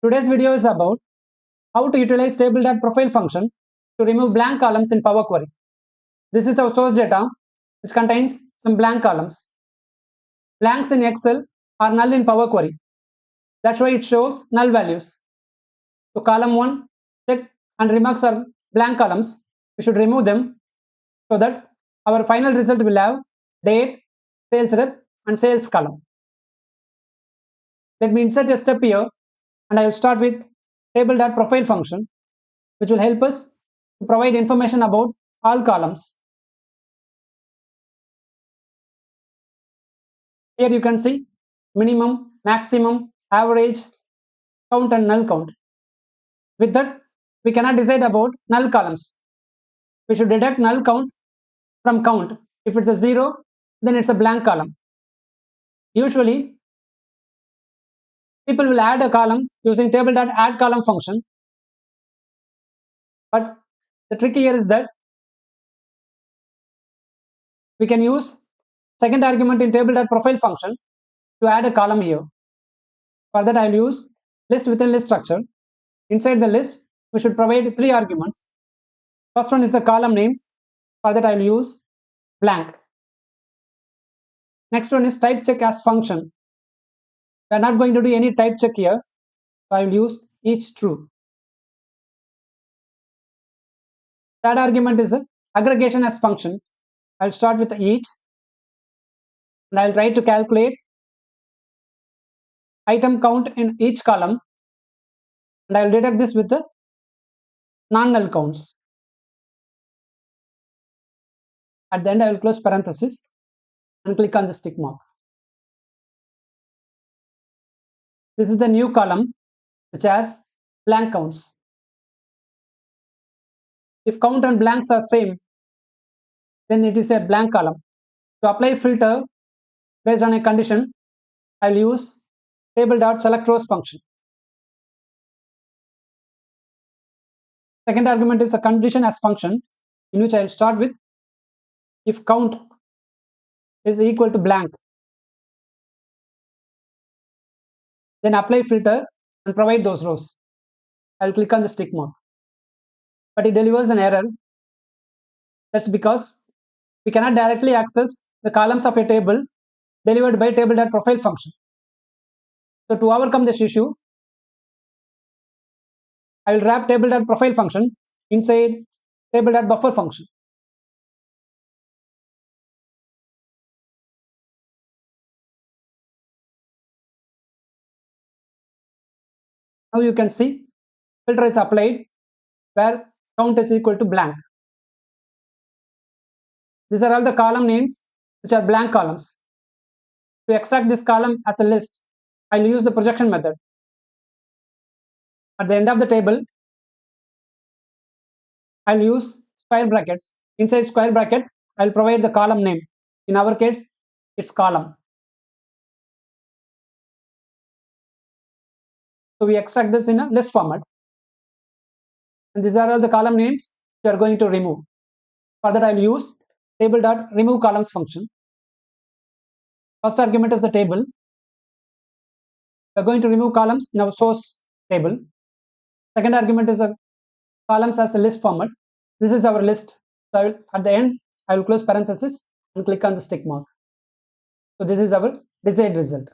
Today's video is about how to utilize Table.Profile function to remove blank columns in Power Query. This is our source data which contains some blank columns. Blanks in Excel are null in Power Query. That's why it shows null values. So column 1, check and remarks are blank columns. We should remove them so that our final result will have date, sales rep and sales column. Let me insert a step here and I will start with Table.Profile function, which will help us to provide information about all columns. Here you can see minimum, maximum, average, count and null count. With that, we cannot decide about null columns. We should deduct null count from count. If it's a 0, then it's a blank column. Usually, people will add a column using Table.AddColumn function. But the trick here is that we can use second argument in Table.Profile function to add a column here. For that, I will use list within list structure. Inside the list, we should provide 3 arguments. First one is the column name. For that, I will use blank. Next one is type check as function. We are not going to do any type check here, so I will use each true. Third argument is aggregation as function. I will start with each and I will try to calculate item count in each column and I will deduct this with the non-null counts. At the end, I will close parenthesis and click on the tick mark. This is the new column which has blank counts. If count and blanks are same, then it is a blank column. To apply filter based on a condition, I will use Table.selectRows function. Second argument is a condition as function, in which I will start with if count is equal to blank, then apply filter and provide those rows. I will click on the tick mark, but it delivers an error. That's because we cannot directly access the columns of a table delivered by Table.Profile function. So to overcome this issue, I will wrap Table.Profile function inside Table.Buffer function. Now you can see filter is applied where count is equal to blank. These are all the column names which are blank columns. To extract this column as a list, I will use the projection method. At the end of the table, I will use square brackets. Inside square bracket, I will provide the column name. In our case, it's column. So we extract this in a list format. And these are all the column names we are going to remove. For that, I will use Table.RemoveColumns function. First argument is the table. We are going to remove columns in our source table. Second argument is a columns as a list format. This is our list. So at the end, I will close parenthesis and click on the tick mark. So this is our desired result.